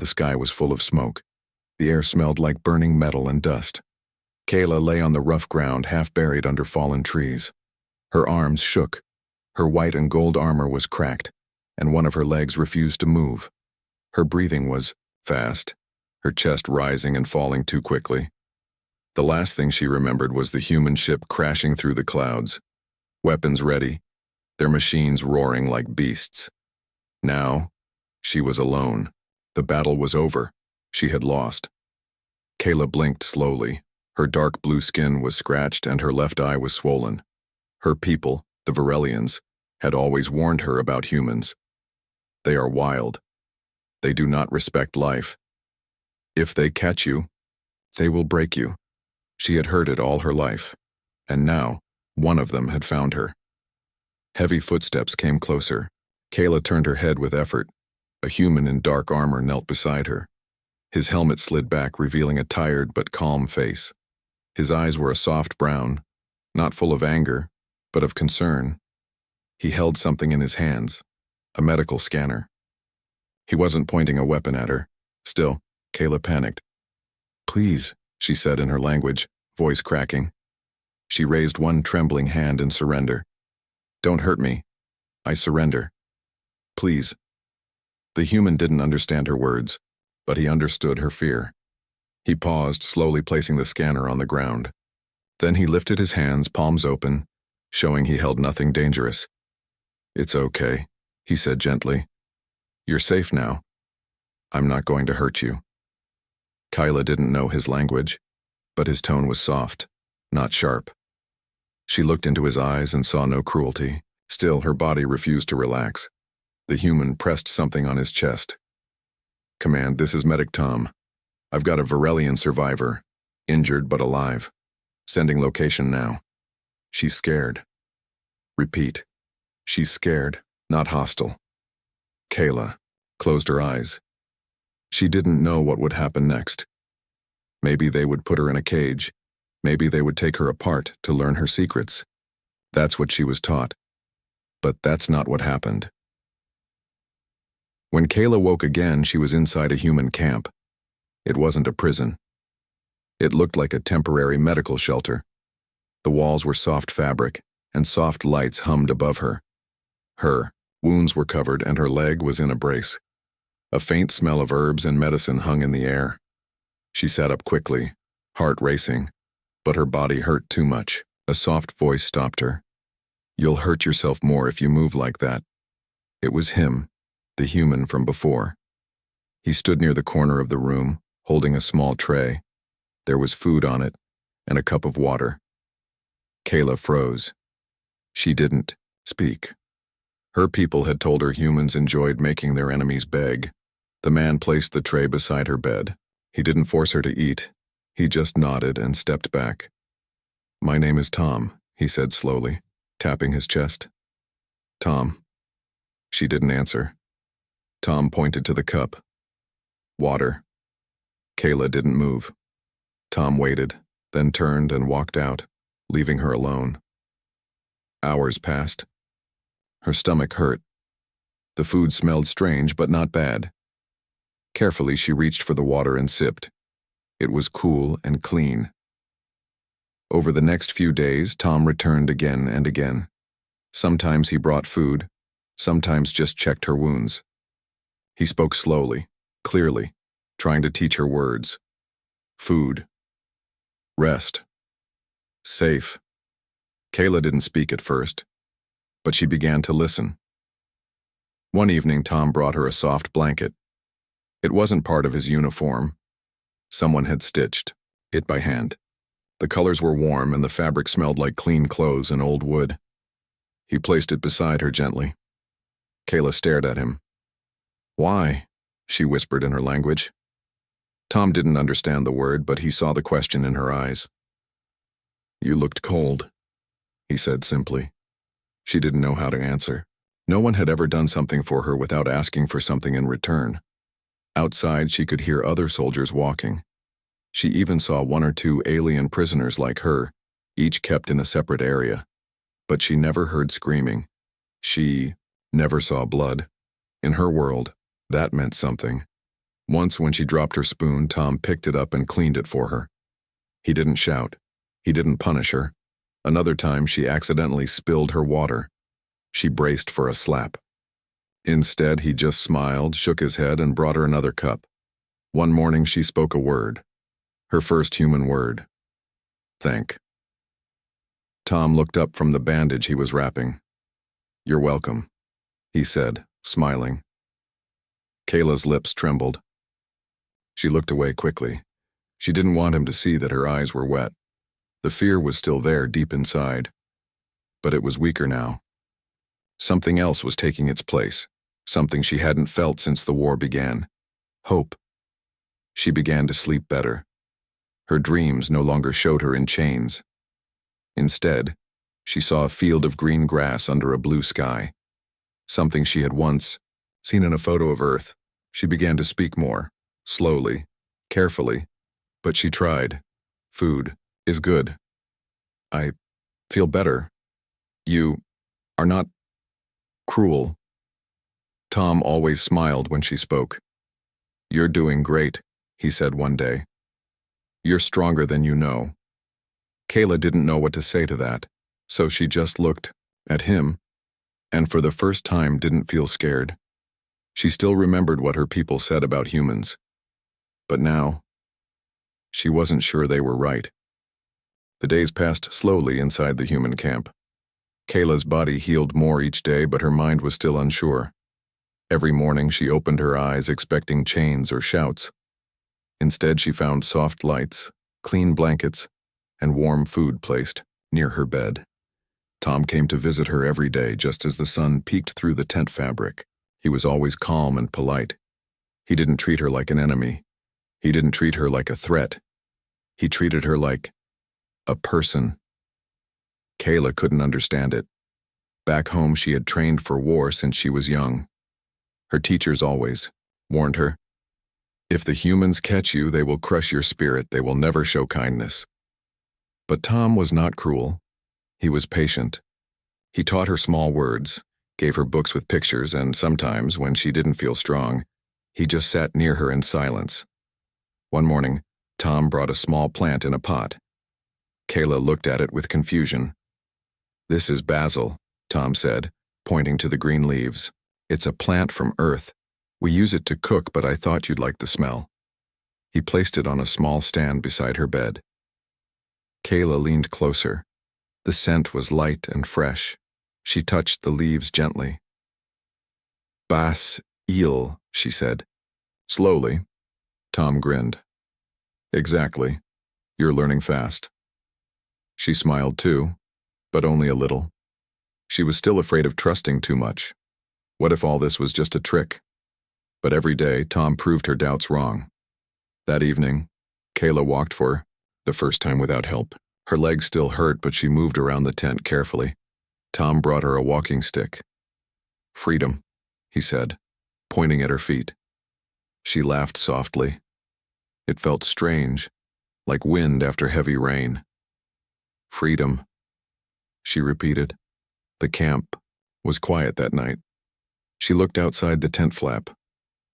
The sky was full of smoke. The air smelled like burning metal and dust. Kayla lay on the rough ground, half buried under fallen trees. Her arms shook. Her white and gold armor was cracked, and one of her legs refused to move. Her breathing was fast, her chest rising and falling too quickly. The last thing she remembered was the human ship crashing through the clouds. Weapons ready, their machines roaring like beasts. Now, she was alone. The battle was over. She had lost. Kayla blinked slowly. Her dark blue skin was scratched and her left eye was swollen. Her people, the Varelians, had always warned her about humans. They are wild. They do not respect life. If they catch you, they will break you. She had heard it all her life, and now one of them had found her. Heavy footsteps came closer. Kayla turned her head with effort. A human in dark armor knelt beside her. His helmet slid back, revealing a tired but calm face. His eyes were a soft brown, not full of anger, but of concern. He held something in his hands, a medical scanner. He wasn't pointing a weapon at her. Still, Kayla panicked. "Please," she said in her language, voice cracking. She raised one trembling hand in surrender. "Don't hurt me. I surrender. Please." The human didn't understand her words, but he understood her fear. He paused, slowly placing the scanner on the ground. Then he lifted his hands, palms open, showing he held nothing dangerous. "It's okay," he said gently. "You're safe now. I'm not going to hurt you." Kayla didn't know his language, but his tone was soft, not sharp. She looked into his eyes and saw no cruelty. Still, her body refused to relax. The human pressed something on his chest. "Command, this is Medic Tom. I've got a Varelian survivor, injured but alive. Sending location now." "She's scared." "Repeat. She's scared, not hostile." Kayla closed her eyes. She didn't know what would happen next. Maybe they would put her in a cage. Maybe they would take her apart to learn her secrets. That's what she was taught. But that's not what happened. When Kayla woke again, she was inside a human camp. It wasn't a prison. It looked like a temporary medical shelter. The walls were soft fabric, and soft lights hummed above her. Her wounds were covered, and her leg was in a brace. A faint smell of herbs and medicine hung in the air. She sat up quickly, heart racing, but her body hurt too much. A soft voice stopped her. "You'll hurt yourself more if you move like that." It was him, the human from before. He stood near the corner of the room, holding a small tray. There was food on it, and a cup of water. Kayla froze. She didn't speak. Her people had told her humans enjoyed making their enemies beg. The man placed the tray beside her bed. He didn't force her to eat. He just nodded and stepped back. "My name is Tom," he said slowly, tapping his chest. "Tom." She didn't answer. Tom pointed to the cup. "Water." Kayla didn't move. Tom waited, then turned and walked out, leaving her alone. Hours passed. Her stomach hurt. The food smelled strange, but not bad. Carefully, she reached for the water and sipped. It was cool and clean. Over the next few days, Tom returned again and again. Sometimes he brought food, sometimes just checked her wounds. He spoke slowly, clearly, trying to teach her words. Food. Rest. Safe. Kayla didn't speak at first, but she began to listen. One evening, Tom brought her a soft blanket. It wasn't part of his uniform. Someone had stitched it by hand. The colors were warm and the fabric smelled like clean clothes and old wood. He placed it beside her gently. Kayla stared at him. "Why?" she whispered in her language. Tom didn't understand the word, but he saw the question in her eyes. "You looked cold," he said simply. She didn't know how to answer. No one had ever done something for her without asking for something in return. Outside, she could hear other soldiers walking. She even saw one or two alien prisoners like her, each kept in a separate area. But she never heard screaming. She never saw blood. In her world, that meant something. Once when she dropped her spoon, Tom picked it up and cleaned it for her. He didn't shout. He didn't punish her. Another time she accidentally spilled her water. She braced for a slap. Instead, he just smiled, shook his head, and brought her another cup. One morning she spoke a word. Her first human word. Thank. Tom looked up from the bandage he was wrapping. "You're welcome," he said, smiling. Kayla's lips trembled. She looked away quickly. She didn't want him to see that her eyes were wet. The fear was still there deep inside, but it was weaker now. Something else was taking its place, something she hadn't felt since the war began. Hope. She began to sleep better. Her dreams no longer showed her in chains. Instead, she saw a field of green grass under a blue sky. Something she had once seen in a photo of Earth. She began to speak more, slowly, carefully, but she tried. "Food is good. I feel better. You are not cruel." Tom always smiled when she spoke. "You're doing great," he said one day. "You're stronger than you know." Kayla didn't know what to say to that, so she just looked at him, and for the first time didn't feel scared. She still remembered what her people said about humans. But now, she wasn't sure they were right. The days passed slowly inside the human camp. Kayla's body healed more each day, but her mind was still unsure. Every morning she opened her eyes expecting chains or shouts. Instead she found soft lights, clean blankets, and warm food placed near her bed. Tom came to visit her every day just as the sun peeked through the tent fabric. He was always calm and polite. He didn't treat her like an enemy. He didn't treat her like a threat. He treated her like a person. Kayla couldn't understand it. Back home she had trained for war since she was young. Her teachers always warned her, "If the humans catch you, they will crush your spirit. They will never show kindness." But Tom was not cruel. He was patient. He taught her small words, gave her books with pictures, and sometimes, when she didn't feel strong, he just sat near her in silence. One morning, Tom brought a small plant in a pot. Kayla looked at it with confusion. "This is basil," Tom said, pointing to the green leaves. "It's a plant from Earth. We use it to cook, but I thought you'd like the smell." He placed it on a small stand beside her bed. Kayla leaned closer. The scent was light and fresh. She touched the leaves gently. "Bas-il," she said. Slowly. Tom grinned. "Exactly. You're learning fast." She smiled too, but only a little. She was still afraid of trusting too much. What if all this was just a trick? But every day, Tom proved her doubts wrong. That evening, Kayla walked for the first time without help. Her legs still hurt, but she moved around the tent carefully. Tom brought her a walking stick. "Freedom," he said, pointing at her feet. She laughed softly. It felt strange, like wind after heavy rain. "Freedom," she repeated. The camp was quiet that night. She looked outside the tent flap.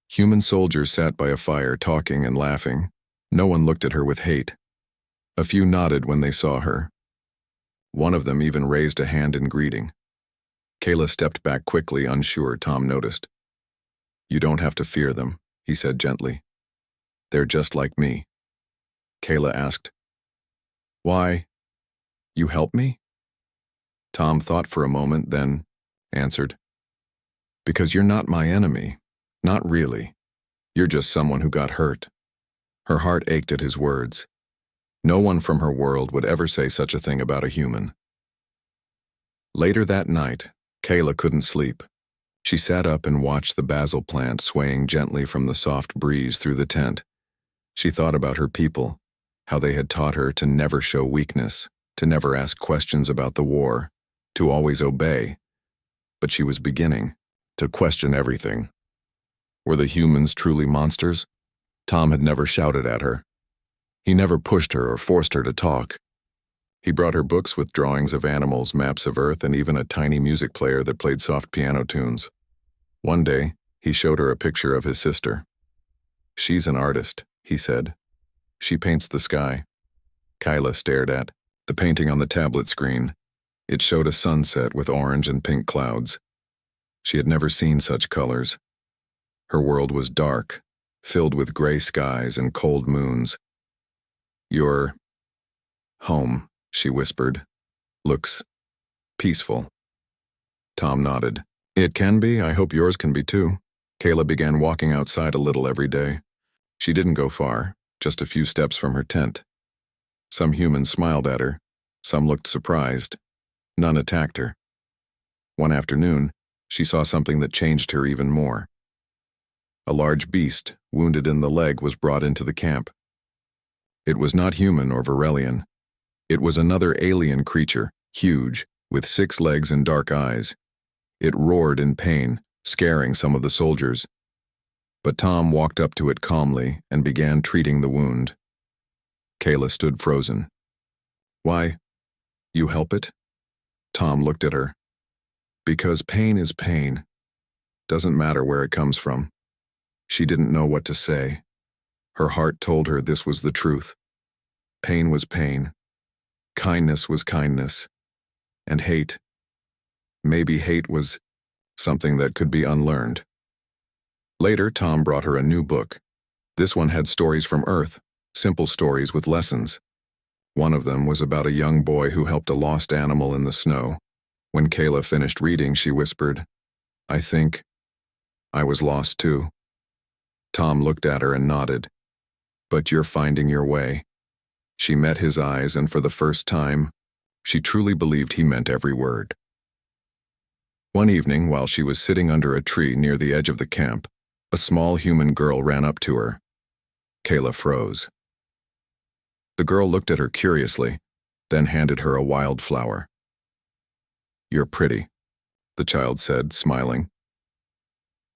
Human soldiers sat by a fire talking and laughing. No one looked at her with hate. A few nodded when they saw her. One of them even raised a hand in greeting. Kayla stepped back quickly, unsure. Tom noticed. "You don't have to fear them," he said gently. "They're just like me." Kayla asked, "Why? You help me?" Tom thought for a moment, then answered, "Because you're not my enemy. Not really. You're just someone who got hurt." Her heart ached at his words. No one from her world would ever say such a thing about a human. Later that night, Kayla couldn't sleep. She sat up and watched the basil plant swaying gently from the soft breeze through the tent. She thought about her people, how they had taught her to never show weakness, to never ask questions about the war, to always obey. But she was beginning to question everything. Were the humans truly monsters? Tom had never shouted at her. He never pushed her or forced her to talk. He brought her books with drawings of animals, maps of Earth, and even a tiny music player that played soft piano tunes. One day, he showed her a picture of his sister. She's an artist, he said. She paints the sky. Kyla stared at the painting on the tablet screen. It showed a sunset with orange and pink clouds. She had never seen such colors. Her world was dark, filled with gray skies and cold moons. Your home, she whispered, looks peaceful. Tom nodded. It can be. I hope yours can be too. Kayla began walking outside a little every day. She didn't go far, just a few steps from her tent. Some humans smiled at her. Some looked surprised. None attacked her. One afternoon, she saw something that changed her even more. A large beast, wounded in the leg, was brought into the camp. It was not human or Varelian. It was another alien creature, huge, with 6 legs and dark eyes. It roared in pain, scaring some of the soldiers. But Tom walked up to it calmly and began treating the wound. Kayla stood frozen. Why? You help it? Tom looked at her. Because pain is pain. Doesn't matter where it comes from. She didn't know what to say. Her heart told her this was the truth. Pain was pain. Kindness was kindness. And hate. Maybe hate was something that could be unlearned. Later, Tom brought her a new book. This one had stories from Earth, simple stories with lessons. One of them was about a young boy who helped a lost animal in the snow. When Kayla finished reading, she whispered, I think I was lost too. Tom looked at her and nodded. But you're finding your way. She met his eyes, and for the first time, she truly believed he meant every word. One evening, while she was sitting under a tree near the edge of the camp, a small human girl ran up to her. Kayla froze. The girl looked at her curiously, then handed her a wildflower. You're pretty, the child said, smiling.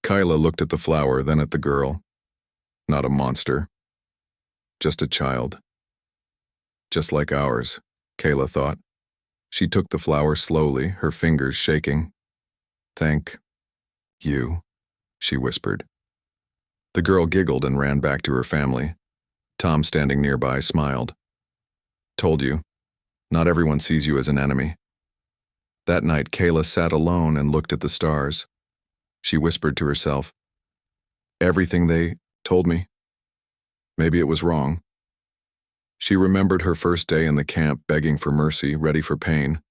Kyla looked at the flower, then at the girl. Not a monster. Just a child. Just like ours, Kayla thought. She took the flower slowly, her fingers shaking. Thank you, she whispered. The girl giggled and ran back to her family. Tom, standing nearby, smiled. Told you, not everyone sees you as an enemy. That night, Kayla sat alone and looked at the stars. She whispered to herself, everything they told me. Maybe it was wrong. She remembered her first day in the camp, begging for mercy, ready for pain.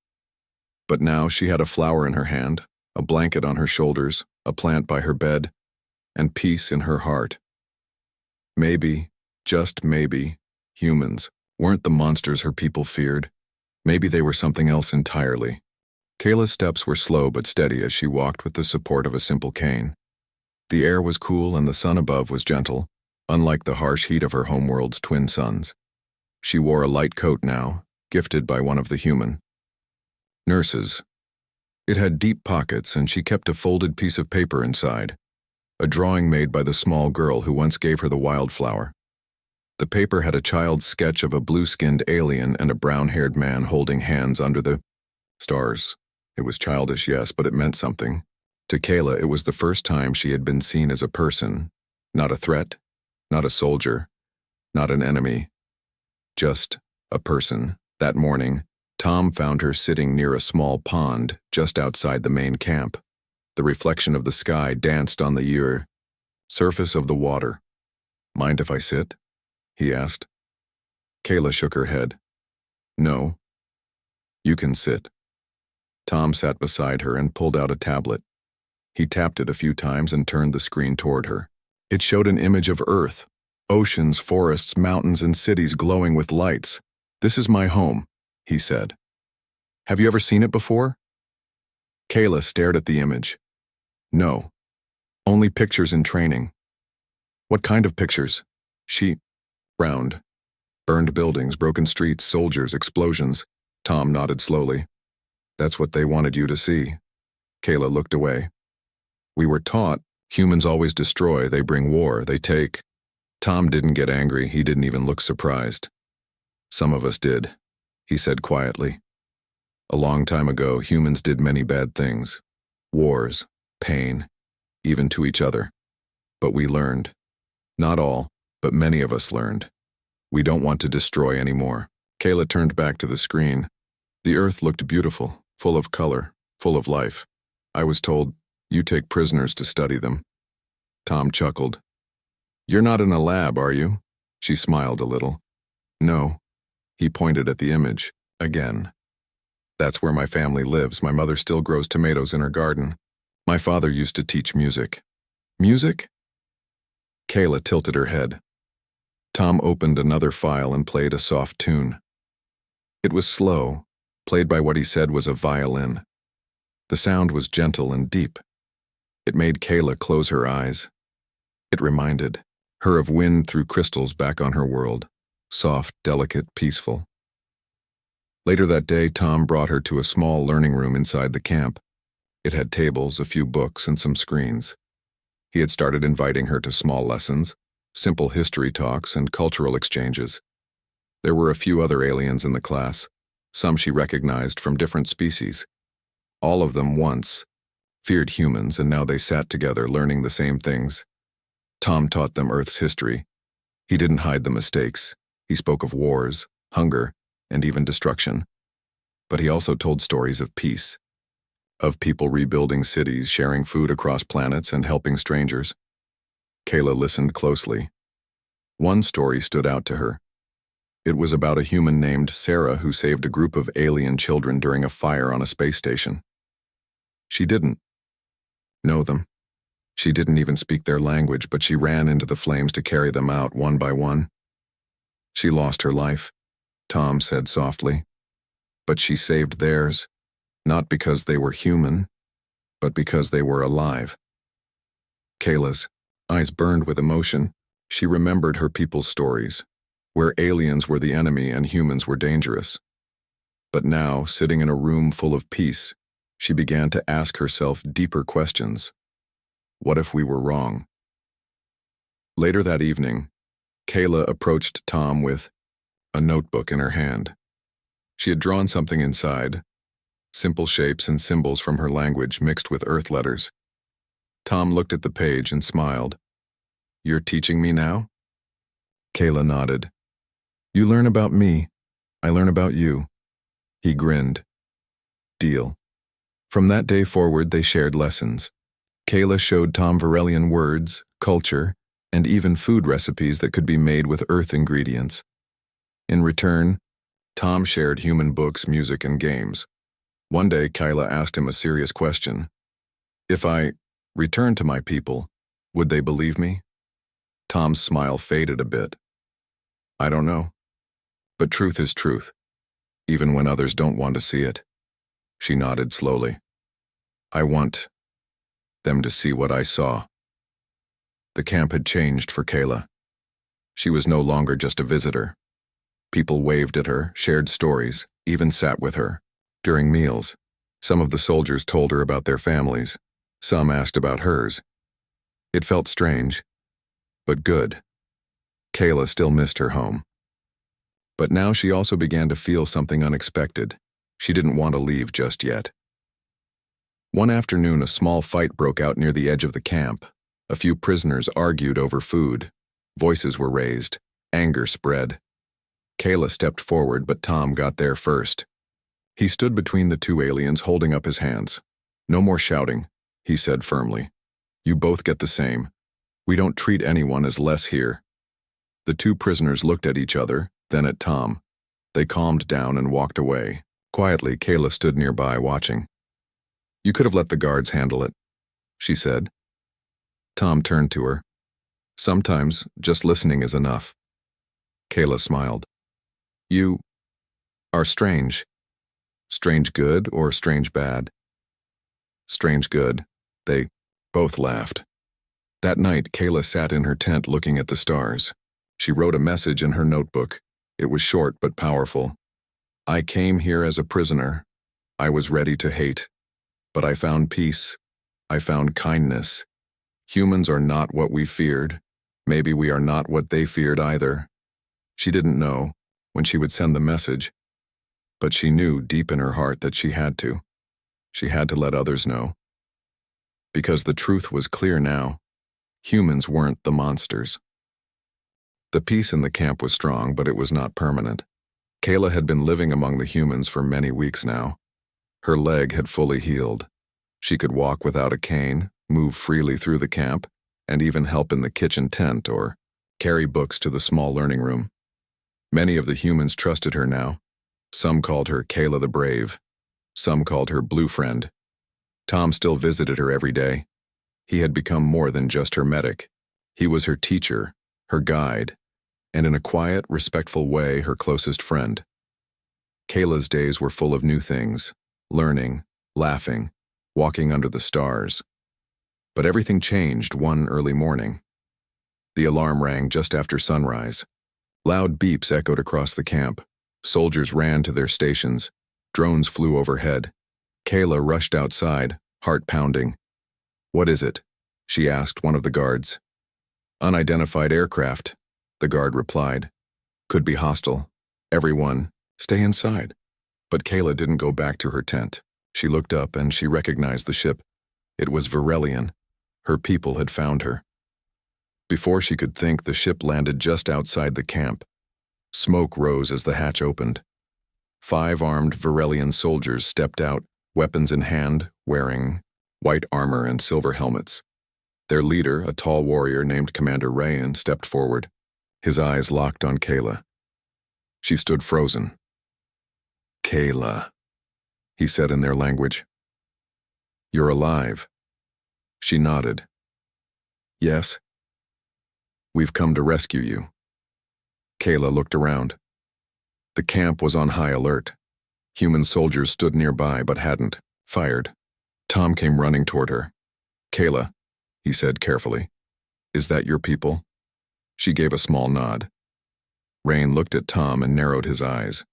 But now she had a flower in her hand, a blanket on her shoulders, a plant by her bed, and peace in her heart. Maybe, just maybe, humans weren't the monsters her people feared. Maybe they were something else entirely. Kayla's steps were slow but steady as she walked with the support of a simple cane. The air was cool and the sun above was gentle, unlike the harsh heat of her homeworld's twin suns. She wore a light coat now, gifted by one of the human nurses. It had deep pockets, and she kept a folded piece of paper inside, a drawing made by the small girl who once gave her the wildflower. The paper had a child's sketch of a blue-skinned alien and a brown-haired man holding hands under the stars. It was childish, yes, but it meant something. To Kayla, it was the first time she had been seen as a person, not a threat, not a soldier, not an enemy, just a person. That morning, Tom found her sitting near a small pond just outside the main camp. The reflection of the sky danced on the surface of the water. Mind if I sit? He asked. Kayla shook her head. No. You can sit. Tom sat beside her and pulled out a tablet. He tapped it a few times and turned the screen toward her. It showed an image of Earth, oceans, forests, mountains, and cities glowing with lights. This is my home, he said. Have you ever seen it before? Kayla stared at the image. No. Only pictures in training. What kind of pictures? She frowned. Burned buildings, broken streets, soldiers, explosions. Tom nodded slowly. That's what they wanted you to see. Kayla looked away. We were taught humans always destroy, they bring war, they take. Tom didn't get angry, he didn't even look surprised. Some of us did, he said quietly. A long time ago, humans did many bad things. Wars, pain, even to each other. But we learned. Not all, but many of us learned. We don't want to destroy anymore. Kayla turned back to the screen. The earth looked beautiful, full of color, full of life. I was told, you take prisoners to study them. Tom chuckled. You're not in a lab, are you? She smiled a little. No. He pointed at the image, again. That's where my family lives. My mother still grows tomatoes in her garden. My father used to teach music. Music? Kayla tilted her head. Tom opened another file and played a soft tune. It was slow, played by what he said was a violin. The sound was gentle and deep. It made Kayla close her eyes. It reminded her of wind through crystals back on her world, soft, delicate, peaceful. Later that day, Tom brought her to a small learning room inside the camp. It had tables, a few books, and some screens. He had started inviting her to small lessons, simple history talks, and cultural exchanges. There were a few other aliens in the class, some she recognized from different species. All of them once feared humans, and now they sat together learning the same things. Tom taught them Earth's history. He didn't hide the mistakes. He spoke of wars, hunger, and even destruction. But he also told stories of peace, of people rebuilding cities, sharing food across planets, and helping strangers. Kayla listened closely. One story stood out to her. It was about a human named Sarah who saved a group of alien children during a fire on a space station. She didn't know them. She didn't even speak their language, but she ran into the flames to carry them out one by one. She lost her life, Tom said softly, but she saved theirs, not because they were human, but because they were alive. Kayla's eyes burned with emotion. She remembered her people's stories, where aliens were the enemy and humans were dangerous. But now, sitting in a room full of peace, she began to ask herself deeper questions. What if we were wrong? Later that evening, Kayla approached Tom with a notebook in her hand. She had drawn something inside, simple shapes and symbols from her language mixed with Earth letters. Tom looked at the page and smiled. You're teaching me now? Kayla nodded. You learn about me, I learn about you. He grinned. Deal. From that day forward, they shared lessons. Kayla showed Tom Varelian words, culture, and even food recipes that could be made with Earth ingredients. In return, Tom shared human books, music, and games. One day, Kayla asked him a serious question. If I returned to my people, would they believe me? Tom's smile faded a bit. I don't know. But truth is truth, even when others don't want to see it. She nodded slowly. I want them to see what I saw. The camp had changed for Kayla. She was no longer just a visitor. People waved at her, shared stories, even sat with her. During meals, some of the soldiers told her about their families. Some asked about hers. It felt strange, but good. Kayla still missed her home. But now she also began to feel something unexpected. She didn't want to leave just yet. One afternoon, a small fight broke out near the edge of the camp. A few prisoners argued over food. Voices were raised. Anger spread. Kayla stepped forward, but Tom got there first. He stood between the two aliens, holding up his hands. No more shouting, he said firmly. You both get the same. We don't treat anyone as less here. The two prisoners looked at each other, then at Tom. They calmed down and walked away. Quietly, Kayla stood nearby, watching. You could have let the guards handle it, she said. Tom turned to her. Sometimes, just listening is enough. Kayla smiled. You are strange. Strange good or strange bad? Strange good. They both laughed. That night, Kayla sat in her tent looking at the stars. She wrote a message in her notebook. It was short but powerful. I came here as a prisoner. I was ready to hate. But I found peace. I found kindness. Humans are not what we feared. Maybe we are not what they feared either. She didn't know when she would send the message, but she knew deep in her heart that she had to. She had to let others know. Because the truth was clear now. Humans weren't the monsters. The peace in the camp was strong, but it was not permanent. Kayla had been living among the humans for many weeks now. Her leg had fully healed. She could walk without a cane, move freely through the camp, and even help in the kitchen tent or carry books to the small learning room. Many of the humans trusted her now. Some called her Kayla the Brave. Some called her Blue Friend. Tom still visited her every day. He had become more than just her medic. He was her teacher, her guide, and in a quiet, respectful way, her closest friend. Kayla's days were full of new things, learning, laughing, walking under the stars. But everything changed one early morning. The alarm rang just after sunrise. Loud beeps echoed across the camp. Soldiers ran to their stations. Drones flew overhead. Kayla rushed outside, heart pounding. "What is it?" she asked one of the guards. "Unidentified aircraft," the guard replied. "Could be hostile. Everyone, stay inside." But Kayla didn't go back to her tent. She looked up and she recognized the ship. It was Varelian. Her people had found her. Before she could think, the ship landed just outside the camp. Smoke rose as the hatch opened. 5 armed Varelian soldiers stepped out, weapons in hand, wearing white armor and silver helmets. Their leader, a tall warrior named Commander Rayan, stepped forward. His eyes locked on Kayla. She stood frozen. "Kayla," he said in their language. "You're alive." She nodded. "Yes. We've come to rescue you." Kayla looked around. The camp was on high alert. Human soldiers stood nearby but hadn't fired. Tom came running toward her. "Kayla," he said carefully, "is that your people?" She gave a small nod. Rain looked at Tom and narrowed his eyes.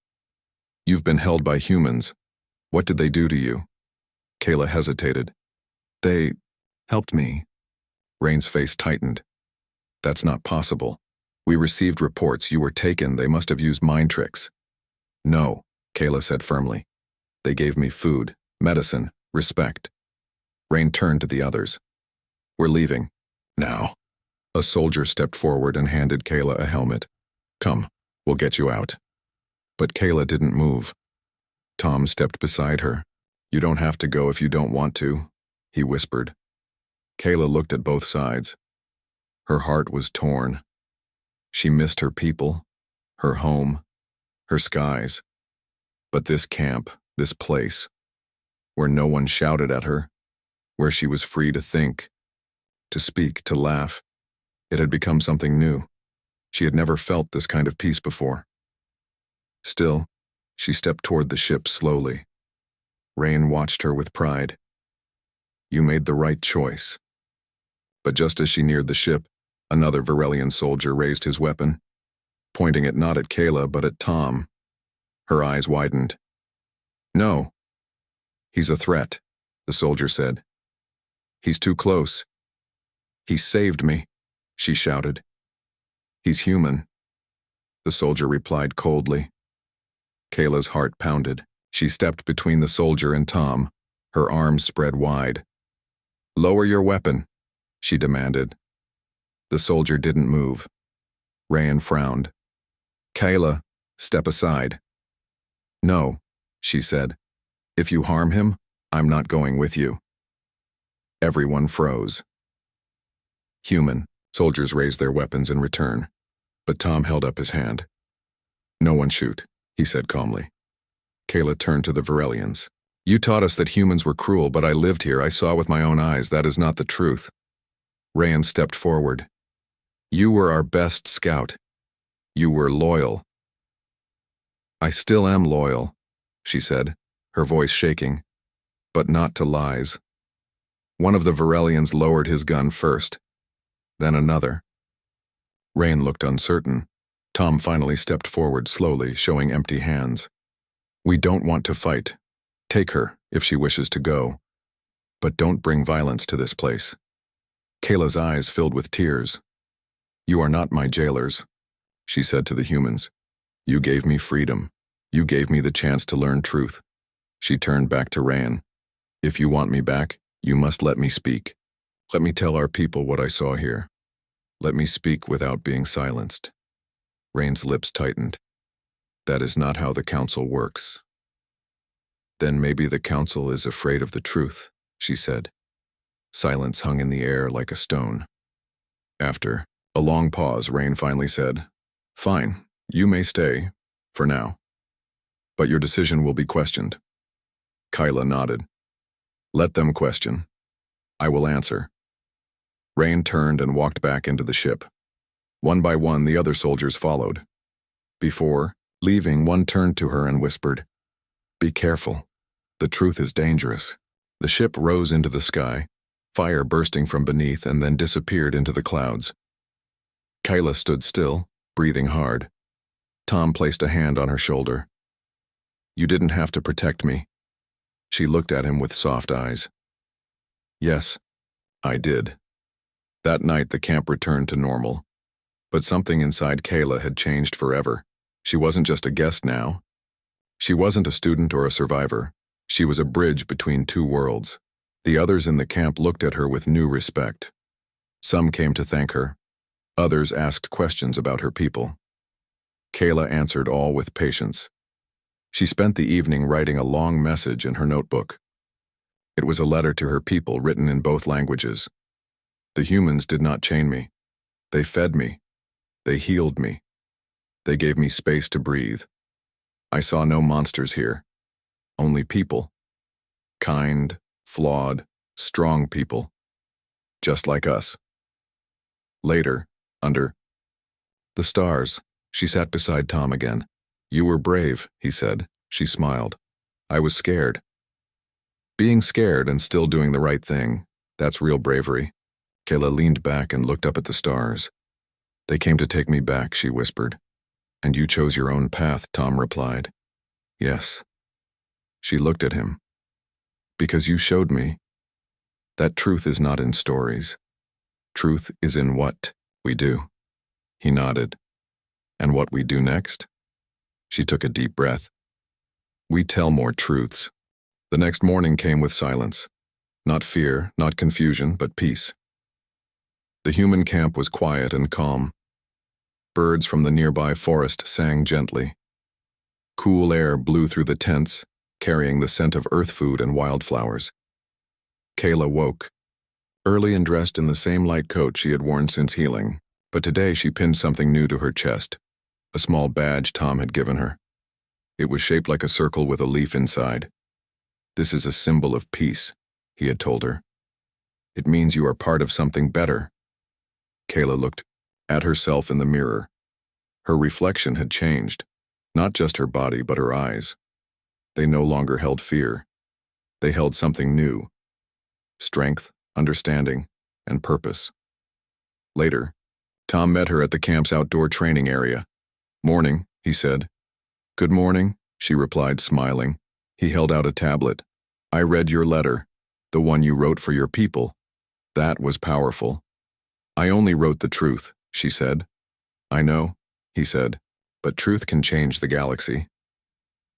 "You've been held by humans. What did they do to you?" Kayla hesitated. "They helped me." Rain's face tightened. "That's not possible. We received reports you were taken. They must have used mind tricks." "No," Kayla said firmly. "They gave me food, medicine, respect." Rain turned to the others. "We're leaving. Now." A soldier stepped forward and handed Kayla a helmet. "Come, we'll get you out." But Kayla didn't move. Tom stepped beside her. "You don't have to go if you don't want to," he whispered. Kayla looked at both sides. Her heart was torn. She missed her people, her home, her skies. But this camp, this place, where no one shouted at her, where she was free to think, to speak, to laugh, it had become something new. She had never felt this kind of peace before. Still, she stepped toward the ship slowly. Rain watched her with pride. "You made the right choice." But just as she neared the ship, another Varelian soldier raised his weapon, pointing it not at Kayla but at Tom. Her eyes widened. "No. He's a threat," the soldier said. "He's too close." "He saved me," she shouted. "He's human," the soldier replied coldly. Kayla's heart pounded. She stepped between the soldier and Tom, her arms spread wide. "Lower your weapon," she demanded. The soldier didn't move. Rayan frowned. "Kayla, step aside." "No," she said. "If you harm him, I'm not going with you." Everyone froze. "Human," soldiers raised their weapons in return, but Tom held up his hand. "No one shoot," he said calmly. Kayla turned to the Varelians. "You taught us that humans were cruel, but I lived here. I saw with my own eyes that is not the truth." Rayan stepped forward. "You were our best scout. You were loyal." "I still am loyal," she said, her voice shaking, "but not to lies." One of the Varelians lowered his gun first, then another. Rain looked uncertain. Tom finally stepped forward slowly, showing empty hands. "We don't want to fight. Take her, if she wishes to go. But don't bring violence to this place." Kayla's eyes filled with tears. "You are not my jailers," she said to the humans. "You gave me freedom. You gave me the chance to learn truth." She turned back to Rayan. "If you want me back, you must let me speak. Let me tell our people what I saw here. Let me speak without being silenced." Rain's lips tightened. That is not how the council works. Then maybe the council is afraid of the truth, she said. Silence hung in the air like a stone. After a long pause, Rain finally said, "Fine, you may stay, for now. But your decision will be questioned." Kyla nodded. "Let them question. I will answer." Rain turned and walked back into the ship. One by one, the other soldiers followed. Before leaving, one turned to her and whispered, "Be careful. The truth is dangerous." The ship rose into the sky, fire bursting from beneath, and then disappeared into the clouds. Kyla stood still, breathing hard. Tom placed a hand on her shoulder. "You didn't have to protect me." She looked at him with soft eyes. "Yes, I did." That night the camp returned to normal. But something inside Kayla had changed forever. She wasn't just a guest now. She wasn't a student or a survivor. She was a bridge between two worlds. The others in the camp looked at her with new respect. Some came to thank her. Others asked questions about her people. Kayla answered all with patience. She spent the evening writing a long message in her notebook. It was a letter to her people written in both languages. The humans did not chain me. They fed me. They healed me. They gave me space to breathe. I saw no monsters here. Only people. Kind, flawed, strong people. Just like us. Later, under the stars, she sat beside Tom again. "You were brave," he said. She smiled. "I was scared." Being scared and still doing the right thing, that's real bravery. Kayla leaned back and looked up at the stars. "They came to take me back," she whispered. "And you chose your own path," Tom replied. "Yes." She looked at him. "Because you showed me that truth is not in stories. Truth is in what we do." He nodded. "And what we do next?" She took a deep breath. "We tell more truths." The next morning came with silence. Not fear, not confusion, but peace. The human camp was quiet and calm. Birds from the nearby forest sang gently. Cool air blew through the tents, carrying the scent of earth food and wildflowers. Kayla woke, early and dressed in the same light coat she had worn since healing, but today she pinned something new to her chest, a small badge Tom had given her. It was shaped like a circle with a leaf inside. "This is a symbol of peace," he had told her. "It means you are part of something better." Kayla looked at herself in the mirror. Her reflection had changed, not just her body but her eyes. They no longer held fear. They held something new. Strength, understanding, and purpose. Later, Tom met her at the camp's outdoor training area. "Morning," he said. "Good morning," she replied, smiling. He held out a tablet. "I read your letter, the one you wrote for your people. That was powerful." "I only wrote the truth," she said. "I know," he said, "but truth can change the galaxy."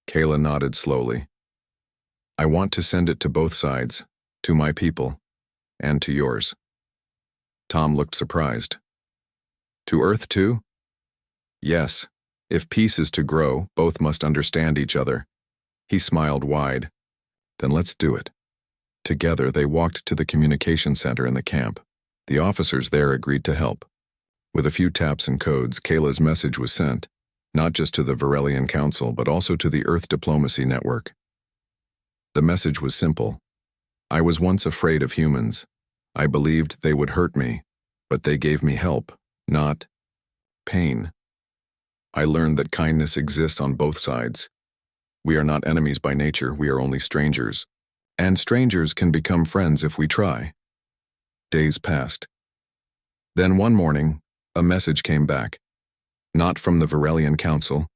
Kayla nodded slowly. "I want to send it to both sides, to my people, and to yours." Tom looked surprised. "To Earth too?" "Yes. If peace is to grow, both must understand each other." He smiled wide. "Then let's do it." Together they walked to the communication center in the camp. The officers there agreed to help. With a few taps and codes, Kayla's message was sent, not just to the Varelian Council, but also to the Earth Diplomacy Network. The message was simple. "I was once afraid of humans. I believed they would hurt me, but they gave me help, not pain. I learned that kindness exists on both sides. We are not enemies by nature, we are only strangers. And strangers can become friends if we try." Days passed. Then one morning, a message came back. Not from the Varelian Council,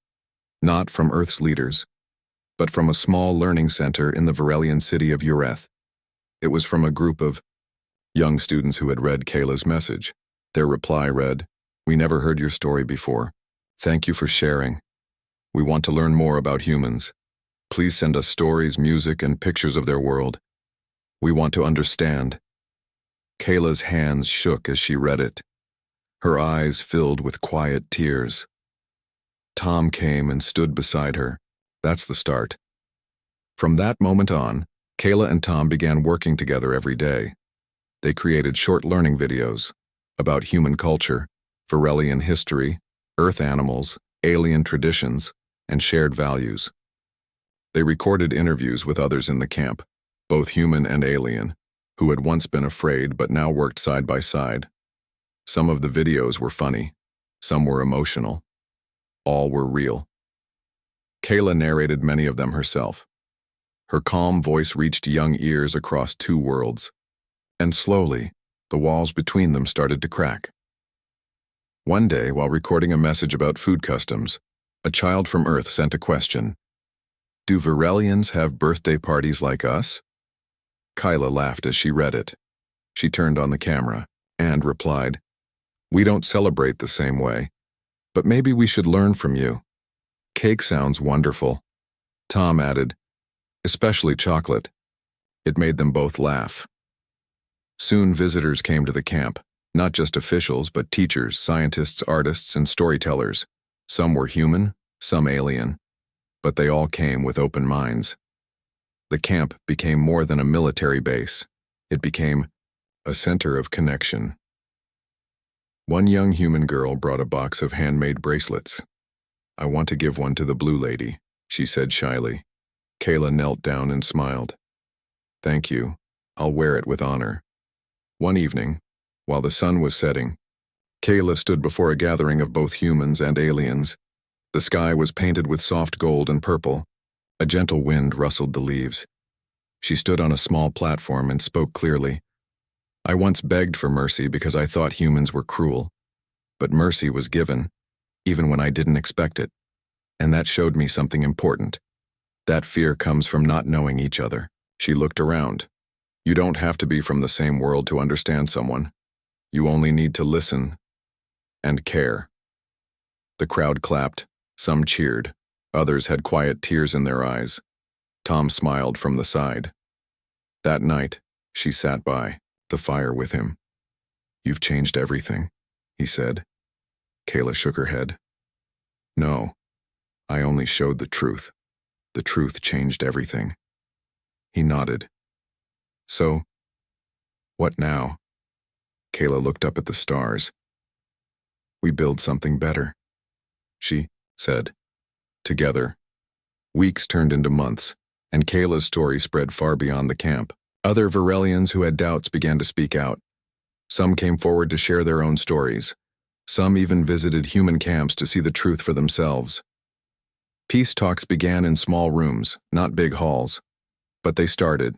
not from Earth's leaders, but from a small learning center in the Varelian city of Ureth. It was from a group of young students who had read Kayla's message. Their reply read, "We never heard your story before. Thank you for sharing. We want to learn more about humans. Please send us stories, music, and pictures of their world. We want to understand." Kayla's hands shook as she read it. Her eyes filled with quiet tears. Tom came and stood beside her. That's the start. From that moment on, Kayla and Tom began working together every day. They created short learning videos about human culture, Varelian history, Earth animals, alien traditions, and shared values. They recorded interviews with others in the camp, both human and alien, who had once been afraid but now worked side by side. Some of the videos were funny, some were emotional. All were real. Kayla narrated many of them herself. Her calm voice reached young ears across two worlds, and slowly, the walls between them started to crack. One day, while recording a message about food customs, a child from Earth sent a question. Do Varelians have birthday parties like us? Kyla laughed as she read it. She turned on the camera and replied, We don't celebrate the same way, but maybe we should learn from you. Cake sounds wonderful. Tom added, especially chocolate. It made them both laugh. Soon visitors came to the camp, not just officials, but teachers, scientists, artists, and storytellers. Some were human, some alien, but they all came with open minds. The camp became more than a military base. It became a center of connection. One young human girl brought a box of handmade bracelets. I want to give one to the blue lady, she said shyly. Kayla knelt down and smiled. Thank you. I'll wear it with honor. One evening, while the sun was setting, Kayla stood before a gathering of both humans and aliens. The sky was painted with soft gold and purple. A gentle wind rustled the leaves. She stood on a small platform and spoke clearly. I once begged for mercy because I thought humans were cruel. But mercy was given, even when I didn't expect it. And that showed me something important. That fear comes from not knowing each other. She looked around. You don't have to be from the same world to understand someone. You only need to listen and care. The crowd clapped. Some cheered. Others had quiet tears in their eyes. Tom smiled from the side. That night, she sat by the fire with him. You've changed everything, he said. Kayla shook her head. No, I only showed the truth. The truth changed everything. He nodded. So, what now? Kayla looked up at the stars. We build something better, she said. Together, weeks turned into months, and Kayla's story spread far beyond the camp. Other Varelians who had doubts began to speak out. Some came forward to share their own stories. Some even visited human camps to see the truth for themselves. Peace talks began in small rooms, not big halls. But they started,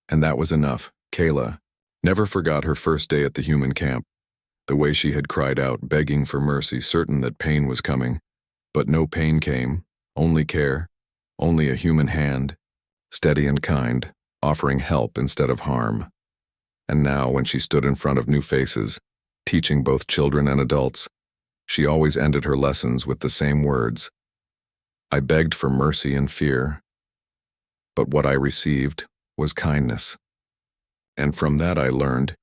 and that was enough. Kayla never forgot her first day at the human camp, the way she had cried out, begging for mercy, certain that pain was coming. But no pain came, only care, only a human hand, steady and kind, offering help instead of harm. And now, when she stood in front of new faces, teaching both children and adults, she always ended her lessons with the same words. I begged for mercy and fear, but what I received was kindness. And from that I learned,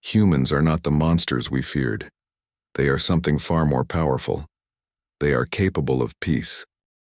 humans are not the monsters we feared. They are something far more powerful. They are capable of peace.